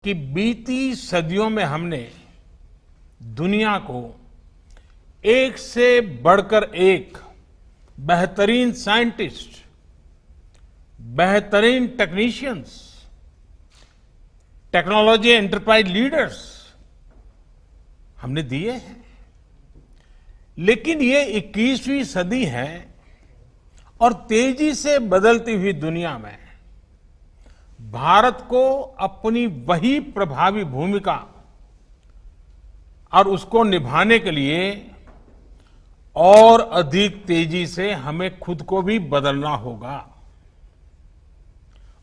कि बीती सदियों में हमने दुनिया को एक से बढ़कर एक बेहतरीन साइंटिस्ट, बेहतरीन टेक्नीशियंस, टेक्नोलॉजी एंटरप्राइज लीडर्स हमने दिए हैं। लेकिन ये 21वीं सदी है और तेजी से बदलती हुई दुनिया में भारत को अपनी वही प्रभावी भूमिका और उसको निभाने के लिए और अधिक तेजी से हमें खुद को भी बदलना होगा।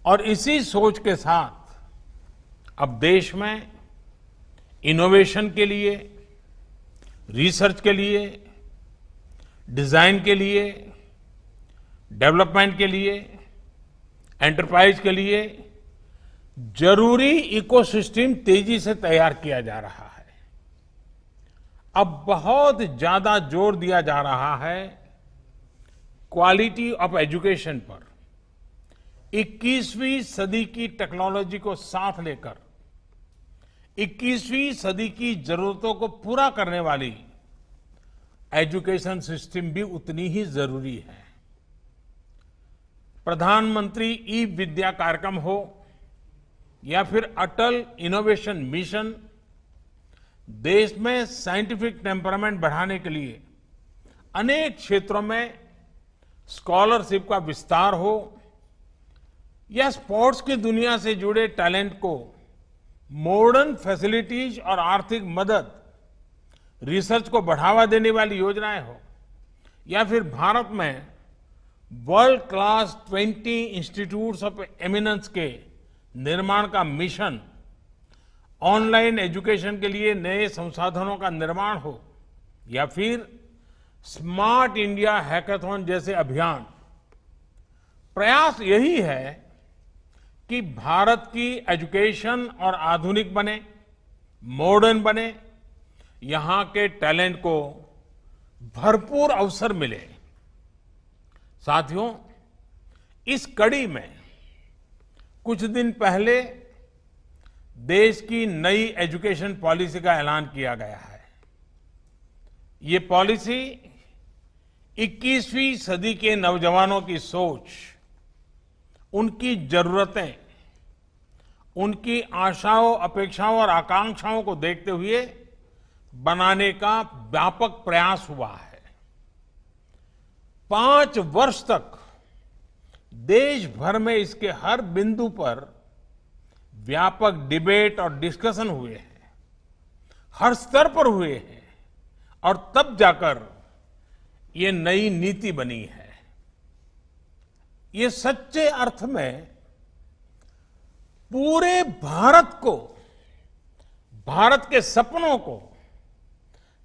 और इसी सोच के साथ अब देश में इनोवेशन के लिए, रिसर्च के लिए, डिजाइन के लिए, डेवलपमेंट के लिए, एंटरप्राइज के लिए जरूरी इकोसिस्टम तेजी से तैयार किया जा रहा है। अब बहुत ज्यादा जोर दिया जा रहा है क्वालिटी ऑफ एजुकेशन पर। 21वीं सदी की टेक्नोलॉजी को साथ लेकर 21वीं सदी की जरूरतों को पूरा करने वाली एजुकेशन सिस्टम भी उतनी ही जरूरी है। प्रधानमंत्री ई विद्या कार्यक्रम हो या फिर अटल इनोवेशन मिशन, देश में साइंटिफिक टेम्परामेंट बढ़ाने के लिए अनेक क्षेत्रों में स्कॉलरशिप का विस्तार हो या स्पोर्ट्स की दुनिया से जुड़े टैलेंट को मॉडर्न फैसिलिटीज और आर्थिक मदद, रिसर्च को बढ़ावा देने वाली योजनाएं हो या फिर भारत में world class 20 institutes of eminence के निर्माण का मिशन, ऑनलाइन एजुकेशन के लिए नए संसाधनों का निर्माण हो या फिर स्मार्ट इंडिया हैकाथॉन जैसे अभियान, प्रयास यही है कि भारत की एजुकेशन और आधुनिक बने, मॉडर्न बने, यहां के टैलेंट को भरपूर अवसर मिले। साथियों, इस कड़ी में कुछ दिन पहले देश की नई एजुकेशन पॉलिसी का ऐलान किया गया है। ये पॉलिसी 21वीं सदी के नौजवानों की सोच, उनकी जरूरतें, उनकी आशाओं, अपेक्षाओं और आकांक्षाओं को देखते हुए बनाने का व्यापक प्रयास हुआ है। 5 वर्ष तक देश भर में इसके हर बिंदु पर व्यापक डिबेट और डिस्कशन हुए हैं, हर स्तर पर हुए हैं और तब जाकर ये नई नीति बनी है। ये सच्चे अर्थ में पूरे भारत को, भारत के सपनों को,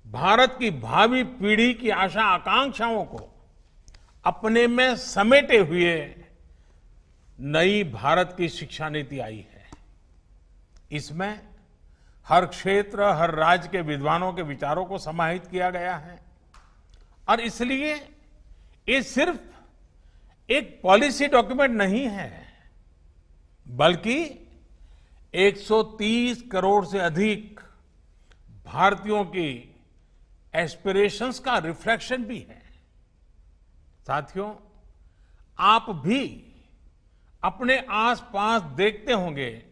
भारत की भावी पीढ़ी की आशा आकांक्षाओं को अपने में समेटे हुए नई भारत की शिक्षा नीति आई है। इसमें हर क्षेत्र, हर राज्य के विद्वानों के विचारों को समाहित किया गया है और इसलिए ये सिर्फ एक पॉलिसी डॉक्यूमेंट नहीं है, बल्कि 130 करोड़ से अधिक भारतीयों की एस्पिरेशंस का रिफ्लेक्शन भी है। साथियों, आप भी अपने आसपास देखते होंगे,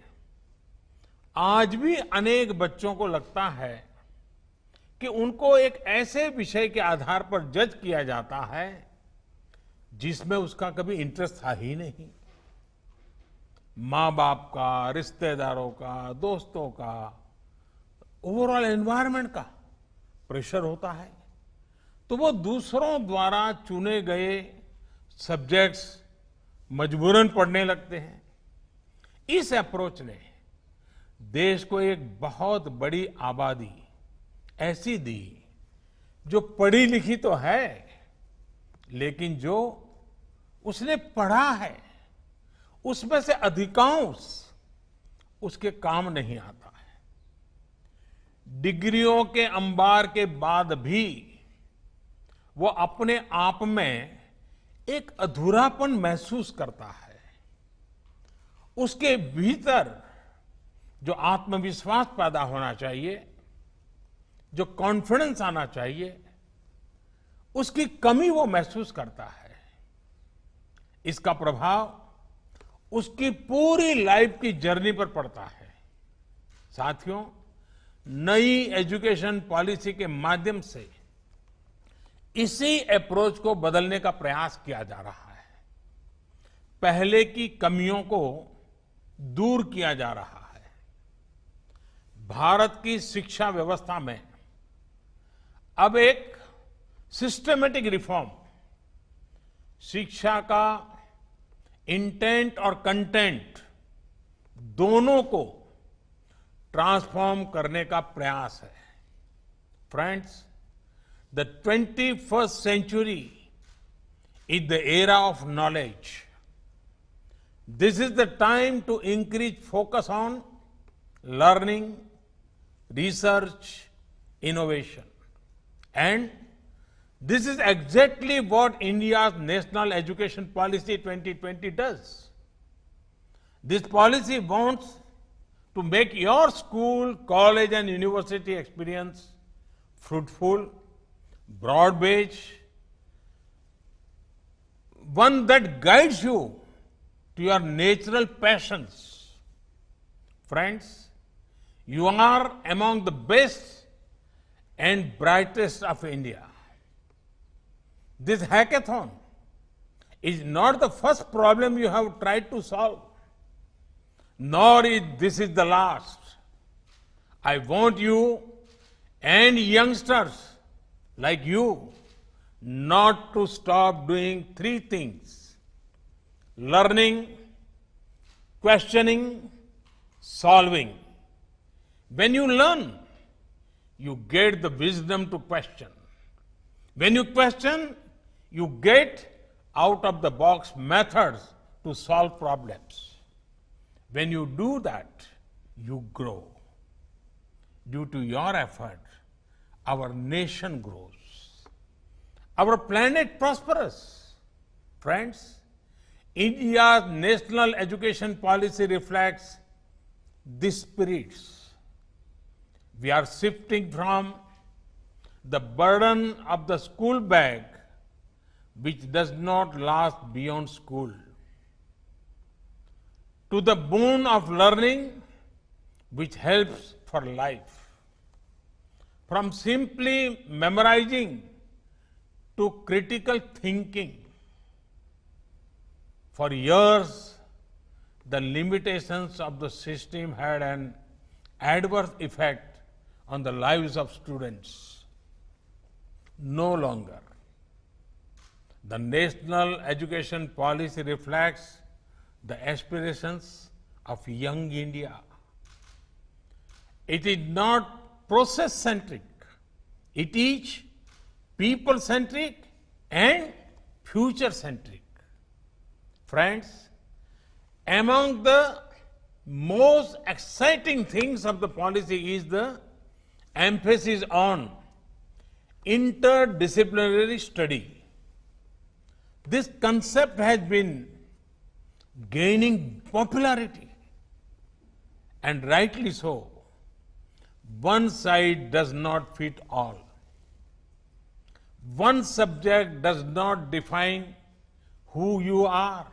आज भी अनेक बच्चों को लगता है कि उनको एक ऐसे विषय के आधार पर जज किया जाता है जिसमें उसका कभी इंटरेस्ट था ही नहीं। माँ बाप का, रिश्तेदारों का, दोस्तों का, ओवरऑल एनवायरनमेंट का प्रेशर होता है, तो वो दूसरों द्वारा चुने गए सब्जेक्ट्स मजबूरन पढ़ने लगते हैं। इस अप्रोच ने देश को एक बहुत बड़ी आबादी ऐसी दी जो पढ़ी लिखी तो है, लेकिन जो उसने पढ़ा है उसमें से अधिकांश उसके काम नहीं आता है। डिग्रियों के अंबार के बाद भी वो अपने आप में एक अधूरापन महसूस करता है। उसके भीतर जो आत्मविश्वास पैदा होना चाहिए, जो कॉन्फिडेंस आना चाहिए, उसकी कमी वो महसूस करता है। इसका प्रभाव उसकी पूरी लाइफ की जर्नी पर पड़ता है। साथियों, नई एजुकेशन पॉलिसी के माध्यम से इसी अप्रोच को बदलने का प्रयास किया जा रहा है। पहले की कमियों को दूर किया जा रहा है। भारत की शिक्षा व्यवस्था में अब एक सिस्टमेटिक रिफॉर्म, शिक्षा का इंटेंट और कंटेंट दोनों को ट्रांसफॉर्म करने का प्रयास है। Friends, the 21st century is the era of knowledge. This is the time to increase focus on learning, research, innovation. And this is exactly what India's National Education Policy 2020 does. This policy wants to make your school, college and university experience fruitful, broad-based, one that guides you to your natural passions. Friends, you are among the best and brightest of India. This hackathon is not the first problem you have tried to solve, nor is this the last. I want you and youngsters like you not to stop doing three things: learning, questioning, solving. When you learn, you get the wisdom to question. When you question, you get out of the box methods to solve problems. When you do that, you grow. Due to your effort, our nation grows. Our planet prospers. Friends, India's national education policy reflects these spirits. We are shifting from the burden of the school bag, which does not last beyond school, to the boon of learning, which helps for life. From simply memorizing to critical thinking. For years, the limitations of the system had an adverse effect on the lives of students. No longer. The national education policy reflects the aspirations of young India. It is not process-centric. It is people-centric and future-centric. Friends, among the most exciting things of the policy is the emphasis on interdisciplinary study. This concept has been gaining popularity, and rightly so. One size does not fit all. One subject does not define who you are.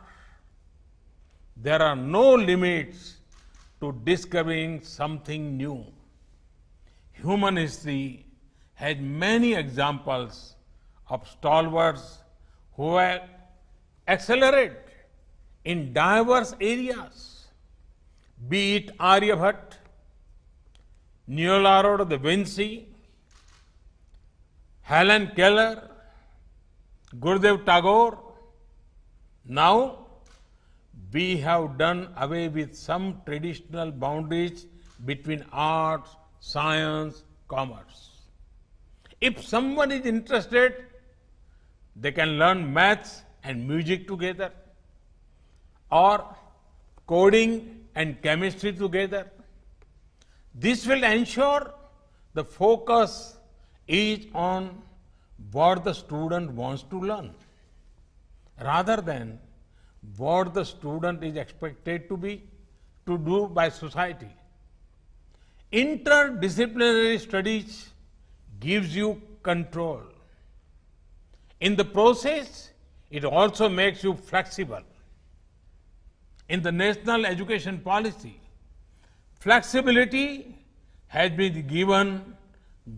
There are no limits to discovering something new. Human history has many examples of stalwarts who have accelerated in diverse areas, be it Aryabhatta, Leonardo da Vinci, Helen Keller, Gurudev Tagore. Now, we have done away with some traditional boundaries between arts, science, commerce. If someone is interested, they can learn maths and music together, or coding and chemistry together. This will ensure the focus is on what the student wants to learn, rather than what the student is expected to do by society. Interdisciplinary studies gives you control. In the process, it also makes you flexible. In the national education policy, flexibility has been given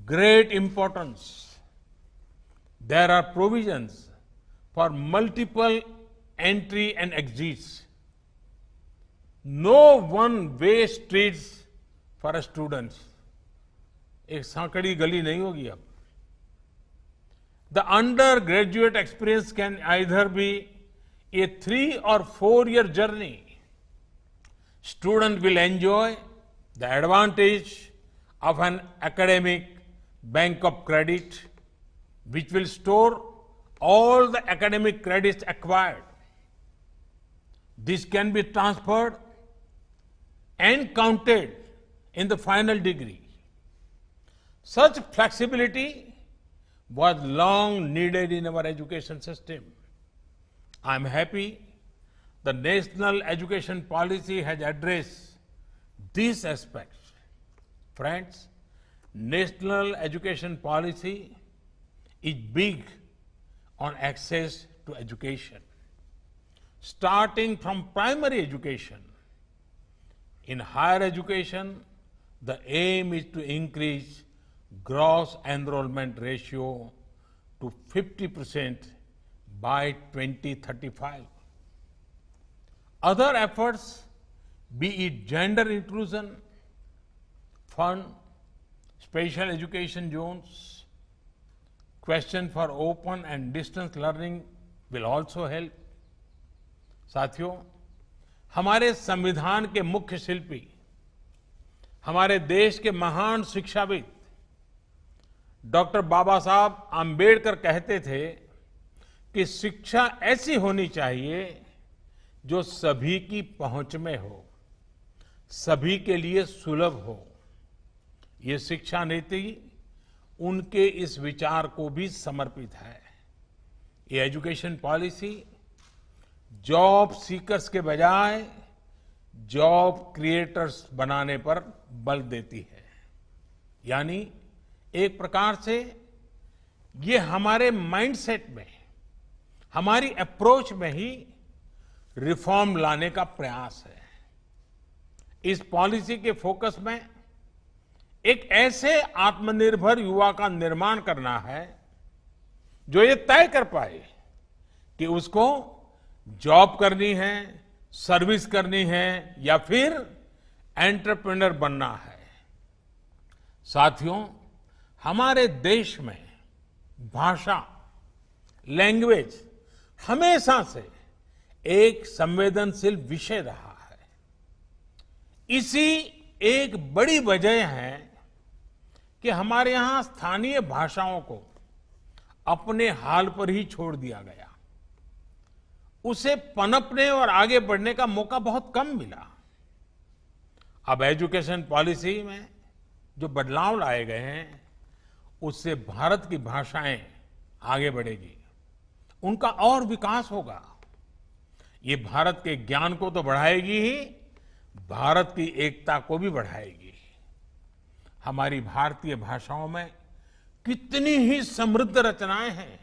great importance. There are provisions for multiple entry and exits. No one-way streets for students. एक सांकड़ी गली नहीं होगी अब. The undergraduate experience can either be a 3 or 4 year journey. Student will enjoy the advantage of an academic bank of credit, which will store all the academic credits acquired. This can be transferred and counted in the final degree. Such flexibility was long needed in our education system. I am happy the national education policy has addressed these aspects. Friends, national education policy is big on access to education. Starting from primary education, in higher education, the aim is to increase gross enrollment ratio to 50% by 2035. Other efforts, be it gender inclusion, fund, special education zones, question for open and distance learning will also help. साथियों, हमारे संविधान के मुख्य शिल्पी, हमारे देश के महान शिक्षाविद डॉक्टर बाबा साहब आम्बेडकर कहते थे कि शिक्षा ऐसी होनी चाहिए जो सभी की पहुंच में हो, सभी के लिए सुलभ हो. ये शिक्षा नीति उनके इस विचार को भी समर्पित है. ये एजुकेशन पॉलिसी जॉब सीकर्स के बजाय जॉब क्रिएटर्स बनाने पर बल देती है. यानी एक प्रकार से ये हमारे माइंडसेट में, हमारी अप्रोच में ही रिफॉर्म लाने का प्रयास है. इस पॉलिसी के फोकस में एक ऐसे आत्मनिर्भर युवा का निर्माण करना है जो ये तय कर पाए कि उसको जॉब करनी है, सर्विस करनी है या फिर एंटरप्रेन्योर बनना है. साथियों, हमारे देश में भाषा, लैंग्वेज हमेशा से एक संवेदनशील विषय रहा है. इसी एक बड़ी वजह है कि हमारे यहां स्थानीय भाषाओं को अपने हाल पर ही छोड़ दिया गया. उसे पनपने और आगे बढ़ने का मौका बहुत कम मिला. अब एजुकेशन पॉलिसी में जो बदलाव लाए गए हैं, उससे भारत की भाषाएं आगे बढ़ेगी, उनका और विकास होगा. ये भारत के ज्ञान को तो बढ़ाएगी ही, भारत की एकता को भी बढ़ाएगी. हमारी भारतीय भाषाओं में कितनी ही समृद्ध रचनाएं हैं,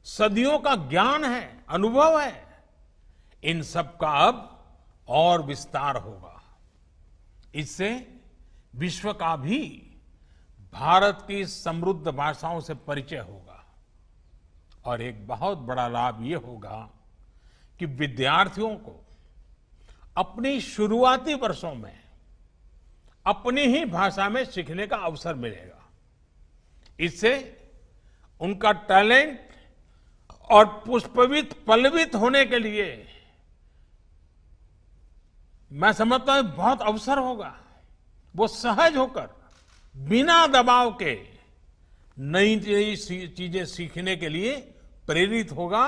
सदियों का ज्ञान है, अनुभव है. इन सब का अब और विस्तार होगा. इससे विश्व का भी भारत की समृद्ध भाषाओं से परिचय होगा. और एक बहुत बड़ा लाभ ये होगा कि विद्यार्थियों को अपनी शुरुआती वर्षों में अपनी ही भाषा में सीखने का अवसर मिलेगा. इससे उनका टैलेंट और पुष्पवित पल्लवित होने के लिए मैं समझता हूं बहुत अवसर होगा. वो सहज होकर बिना दबाव के नई नई चीजें सीखने के लिए प्रेरित होगा.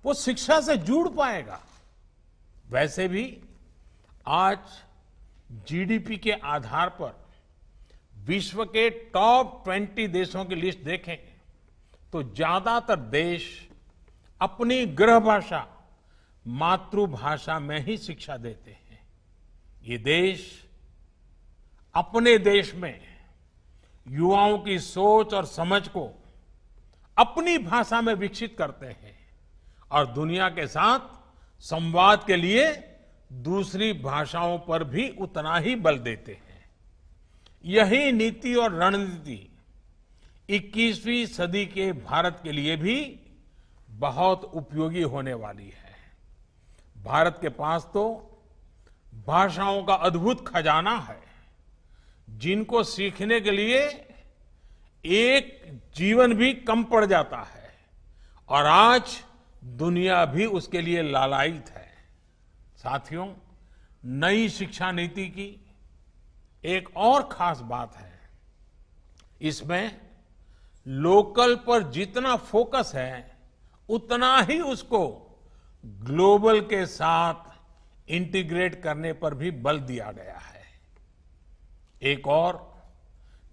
वो शिक्षा से जुड़ पाएगा. वैसे भी आज जीडीपी के आधार पर विश्व के टॉप 20 देशों की लिस्ट देखें तो ज्यादातर देश अपनी गृह भाषा, मातृभाषा में ही शिक्षा देते हैं. ये देश अपने देश में युवाओं की सोच और समझ को अपनी भाषा में विकसित करते हैं और दुनिया के साथ संवाद के लिए दूसरी भाषाओं पर भी उतना ही बल देते हैं। यही नीति और रणनीति 21वीं सदी के भारत के लिए भी बहुत उपयोगी होने वाली है। भारत के पास तो भाषाओं का अद्भुत खजाना है, जिनको सीखने के लिए एक जीवन भी कम पड़ जाता है और आज दुनिया भी उसके लिए लालायित है। साथियों, नई शिक्षा नीति की एक और खास बात है, इसमें लोकल पर जितना फोकस है उतना ही उसको ग्लोबल के साथ इंटीग्रेट करने पर भी बल दिया गया है। एक और,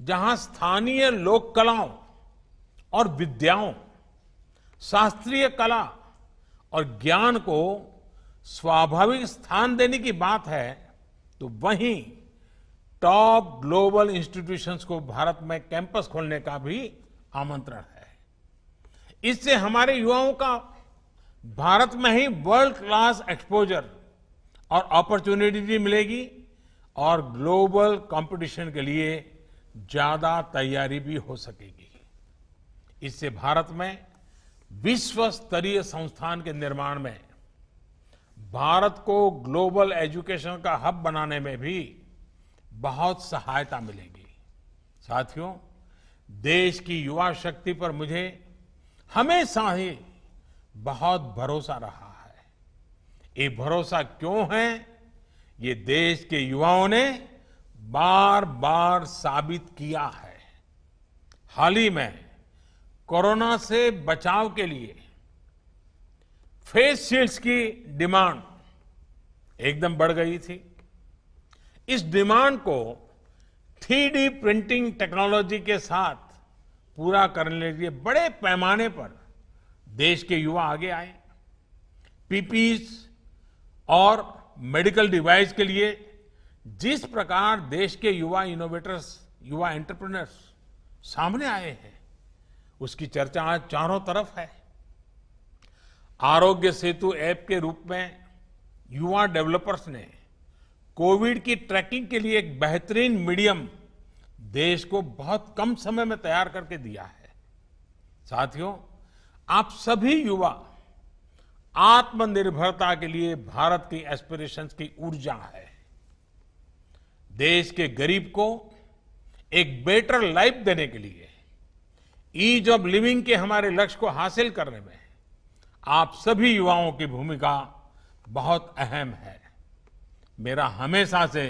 जहां स्थानीय लोक कलाओं और विद्याओं, शास्त्रीय कला और ज्ञान को स्वाभाविक स्थान देने की बात है, तो वहीं टॉप ग्लोबल इंस्टीट्यूशंस को भारत में कैंपस खोलने का भी आमंत्रण है। इससे हमारे युवाओं का भारत में ही वर्ल्ड क्लास एक्सपोजर और अपॉर्चुनिटी भी मिलेगी और ग्लोबल कंपटीशन के लिए ज्यादा तैयारी भी हो सकेगी। इससे भारत में विश्व स्तरीय संस्थान के निर्माण में, भारत को ग्लोबल एजुकेशन का हब बनाने में भी बहुत सहायता मिलेगी। साथियों, देश की युवा शक्ति पर मुझे हमेशा ही बहुत भरोसा रहा है। ये भरोसा क्यों है, ये देश के युवाओं ने बार बार साबित किया है। हाल ही में कोरोना से बचाव के लिए फेस शील्ड्स की डिमांड एकदम बढ़ गई थी। इस डिमांड को 3D प्रिंटिंग टेक्नोलॉजी के साथ पूरा करने के लिए बड़े पैमाने पर देश के युवा आगे आए। पीपीईज और मेडिकल डिवाइस के लिए जिस प्रकार देश के युवा इनोवेटर्स, युवा एंटरप्रेन्योर्स सामने आए हैं, उसकी चर्चा आज चारों तरफ है। आरोग्य सेतु ऐप के रूप में युवा डेवलपर्स ने कोविड की ट्रैकिंग के लिए एक बेहतरीन मीडियम देश को बहुत कम समय में तैयार करके दिया है। साथियों, आप सभी युवा आत्मनिर्भरता के लिए भारत की एस्पिरेशंस की ऊर्जा है। देश के गरीब को एक बेटर लाइफ देने के लिए, ईज ऑफ लिविंग के हमारे लक्ष्य को हासिल करने में आप सभी युवाओं की भूमिका बहुत अहम है। मेरा हमेशा से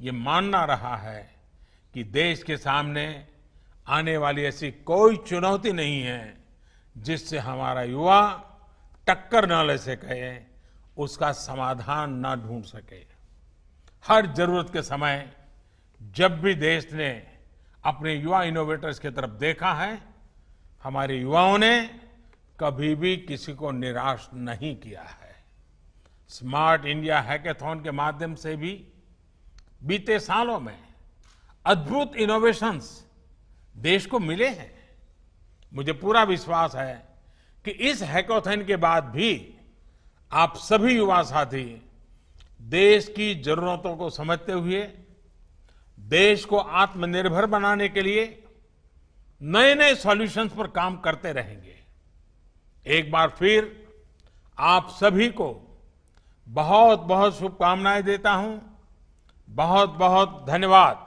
ये मानना रहा है कि देश के सामने आने वाली ऐसी कोई चुनौती नहीं है जिससे हमारा युवा टक्कर न ले सके, उसका समाधान न ढूंढ सके। हर जरूरत के समय जब भी देश ने अपने युवा इनोवेटर्स की तरफ देखा है, हमारे युवाओं ने कभी भी किसी को निराश नहीं किया है। स्मार्ट इंडिया हैकाथॉन के माध्यम से भी बीते सालों में अद्भुत इनोवेशंस देश को मिले हैं। मुझे पूरा विश्वास है कि इस हैकाथॉन के बाद भी आप सभी युवा साथी देश की जरूरतों को समझते हुए देश को आत्मनिर्भर बनाने के लिए नए नए सॉल्यूशंस पर काम करते रहेंगे। एक बार फिर आप सभी को बहुत बहुत शुभकामनाएं देता हूं। बहुत बहुत धन्यवाद।